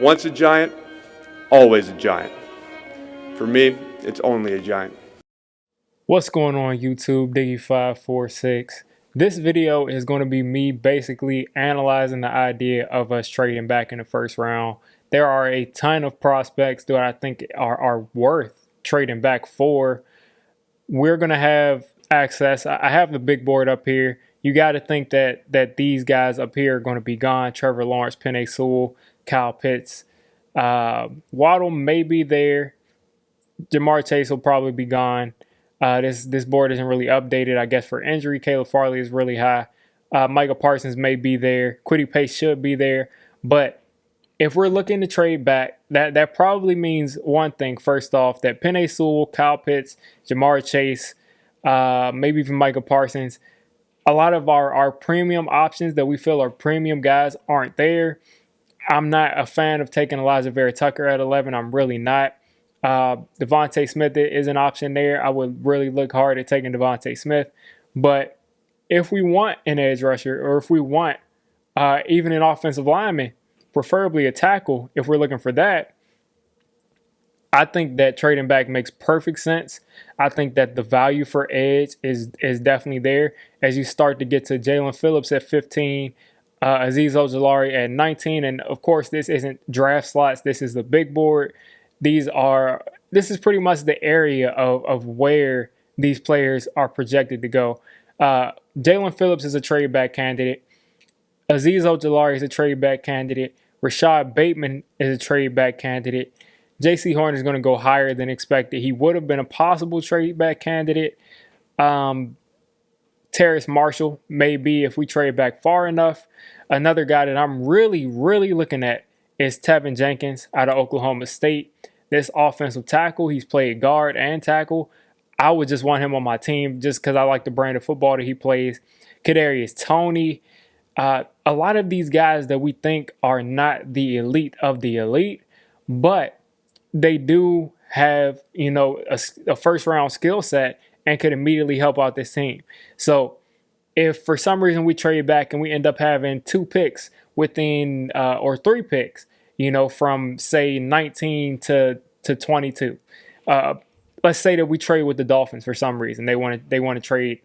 Once a giant, always a giant. For me, it's only a giant. What's going on YouTube, Diggy546? This video is going to be me basically analyzing the idea of us trading back in the first round. There are a ton of prospects that I think are worth trading back for. We're going to have access. I have the big board up here. You got to think that these guys up here are going to be gone. Trevor Lawrence, Penei Sewell, Kyle Pitts. Waddle may be there. Ja'Marr Chase will probably be gone. This board isn't really updated, I guess, for injury. Caleb Farley is really high. Micah Parsons may be there. Kwity Paye should be there. But if we're looking to trade back, that probably means one thing. First off, that Penei Sewell, Kyle Pitts, Ja'Marr Chase, maybe even Micah Parsons, a lot of our premium options that we feel are premium guys aren't there. I'm not a fan of taking Elijah Vera Tucker at 11. I'm really not. Devontae Smith is an option there. I would really look hard at taking Devontae Smith. But if we want an edge rusher, or if we want even an offensive lineman, preferably a tackle, if we're looking for that, I think that trading back makes perfect sense. I think that the value for edge is definitely there. As you start to get to Jalen Phillips at 15, Azeez Ojulari at 19, and of course this isn't draft slots. This is the big board. This is pretty much the area of where these players are projected to go. Jalen Phillips is a trade back candidate. Azeez Ojulari is a trade back candidate. Rashad Bateman is a trade back candidate. J.C. Horn is going to go higher than expected. He would have been a possible trade back candidate. Terrace Marshall may be if we trade back far enough. Another guy that I'm really, really looking at is Tevin Jenkins out of Oklahoma State. This offensive tackle, he's played guard and tackle. I would just want him on my team just because I like the brand of football that he plays. Kadarius Toney. A lot of these guys that we think are not the elite of the elite, but they do have, a first round skill set and could immediately help out this team. So if for some reason we trade back and we end up having 2 picks within, or 3 picks, from say 19 to 22. Let's say that we trade with the Dolphins for some reason. They want to trade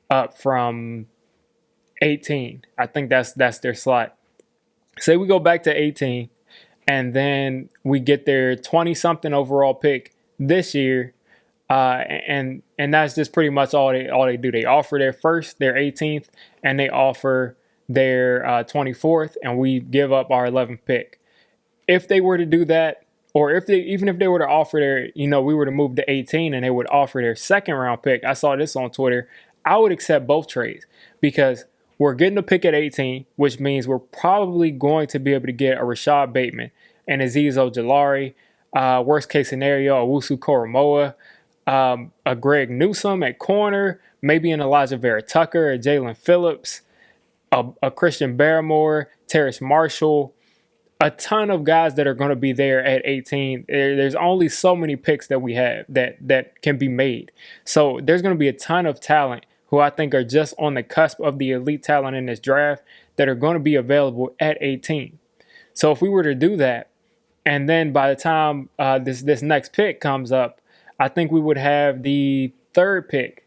up from 18. I think that's their slot. Say we go back to 18 and then we get their 20-something overall pick this year. And that's just pretty much all they do. They offer their 18th, and they offer their 24th, and we give up our 11th pick. If they were to do that, or even if they were to offer their, we were to move to 18 and they would offer their 2nd round pick, I saw this on Twitter, I would accept both trades because we're getting a pick at 18, which means we're probably going to be able to get a Rashad Bateman and Azeez Ojulari, worst case scenario, Owusu Koromoa, a Greg Newsome at corner, maybe an Elijah Vera Tucker, a Jalen Phillips, a Christian Barmore, Terrace Marshall, a ton of guys that are going to be there at 18. There's only so many picks that we have that can be made. So there's going to be a ton of talent who I think are just on the cusp of the elite talent in this draft that are going to be available at 18. So if we were to do that, and then by the time this next pick comes up, I think we would have the 3rd pick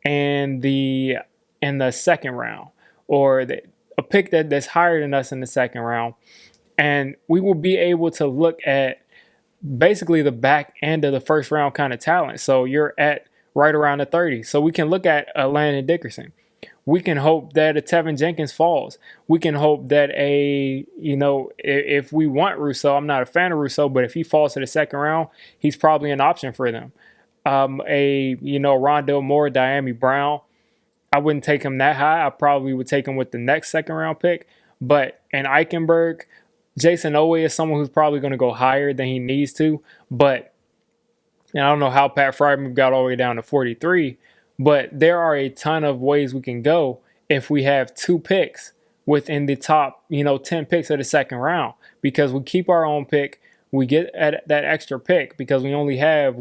and in the 2nd round, or a pick that's higher than us in the 2nd round. And we will be able to look at basically the back end of the first round kind of talent. So you're at right around the 30. So we can look at Landon Dickerson. We can hope that a Tevin Jenkins falls. We can hope that if we want Rousseau, I'm not a fan of Rousseau, but if he falls to the 2nd round, he's probably an option for them. Rondale Moore, Diami Brown, I wouldn't take him that high. I probably would take him with the next 2nd round pick. But in Eichenberg, Jason Owe is someone who's probably going to go higher than he needs to. But, and I don't know how Pat Freiermuth got all the way down to 43, but there are a ton of ways we can go if we have 2 picks within the top, 10 picks of the 2nd round, because we keep our own pick. We get at that extra pick because we only have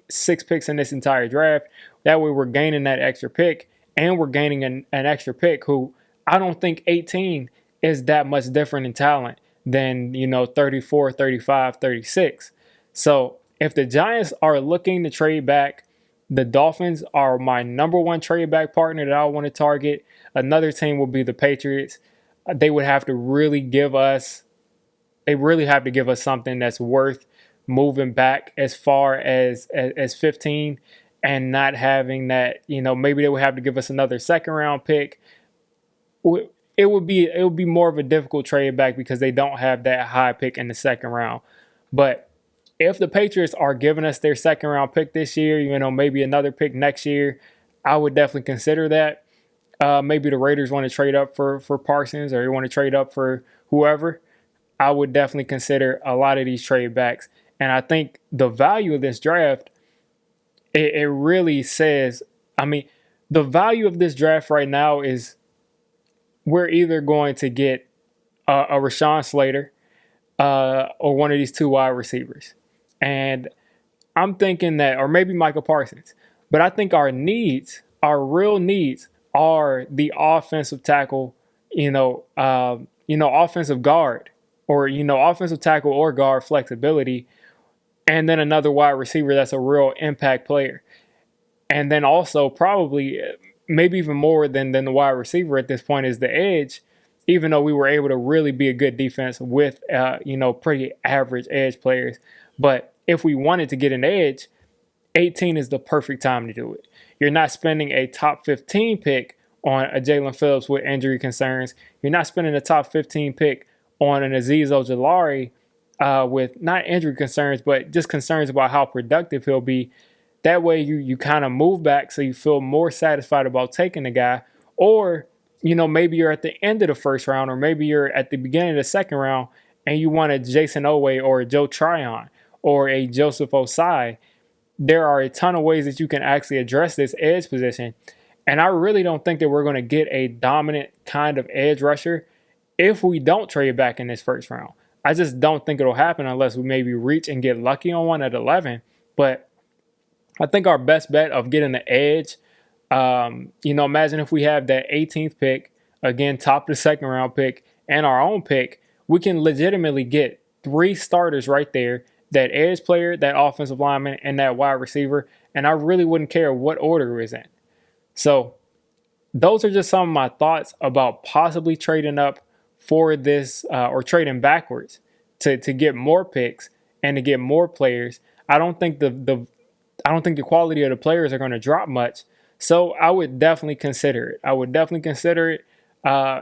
6 picks in this entire draft. That way we're gaining that extra pick, and we're gaining an extra pick who I don't think 18 is that much different in talent than, 34, 35, 36. So if the Giants are looking to trade back, the Dolphins are my number one trade back partner that I want to target. Another team will be the Patriots. They would have to really give us something that's worth moving back as far as 15 and not having that, maybe they would have to give us another second round pick. It would be more of a difficult trade back because they don't have that high pick in the second round. But if the Patriots are giving us their second round pick this year, maybe another pick next year, I would definitely consider that. Maybe the Raiders want to trade up for Parsons, or you want to trade up for whoever. I would definitely consider a lot of these trade backs. And I think the value of this draft, it really says, the value of this draft right now is we're either going to get a Rashawn Slater or one of these two wide receivers. And I'm thinking that, or maybe Michael Parsons. But I think our real needs are the offensive tackle, offensive guard, or, offensive tackle or guard flexibility, and then another wide receiver that's a real impact player. And then also probably maybe even more than the wide receiver at this point is the edge, even though we were able to really be a good defense with, pretty average edge players. But if we wanted to get an edge, 18 is the perfect time to do it. You're not spending a top 15 pick on a Jalen Phillips with injury concerns. You're not spending a top 15 pick on an Azeez Ojulari with not injury concerns, but just concerns about how productive he'll be. That way you kind of move back so you feel more satisfied about taking the guy. Or, maybe you're at the end of the first round, or maybe you're at the beginning of the second round and you want a Jason Owe or a Joe Tryon or a Joseph Osai. There are a ton of ways that you can actually address this edge position. And I really don't think that we're going to get a dominant kind of edge rusher if we don't trade back in this first round. I just don't think it'll happen unless we maybe reach and get lucky on one at 11. But I think our best bet of getting the edge, imagine if we have that 18th pick, again, top of the second round pick, and our own pick, we can legitimately get 3 starters right there, that edge player, that offensive lineman, and that wide receiver. And I really wouldn't care what order it is in. So those are just some of my thoughts about possibly trading up for this or trading backwards to get more picks and to get more players. I don't think the quality of the players are going to drop much. So I would definitely consider it.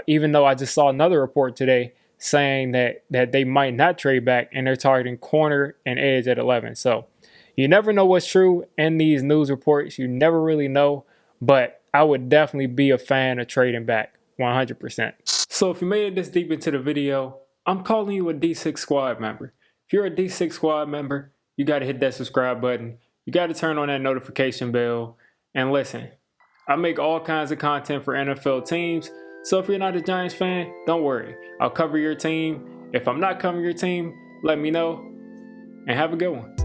Even though I just saw another report today saying that they might not trade back and they're targeting corner and edge at 11. So you never know what's true in these news reports. You never really know. But I would definitely be a fan of trading back 100%. So if you made it this deep into the video, I'm calling you a D6 Squad member. If you're a D6 Squad member, you got to hit that subscribe button. You got to turn on that notification bell. And listen, I make all kinds of content for NFL teams. So if you're not a Giants fan, don't worry. I'll cover your team. If I'm not covering your team, let me know. And have a good one.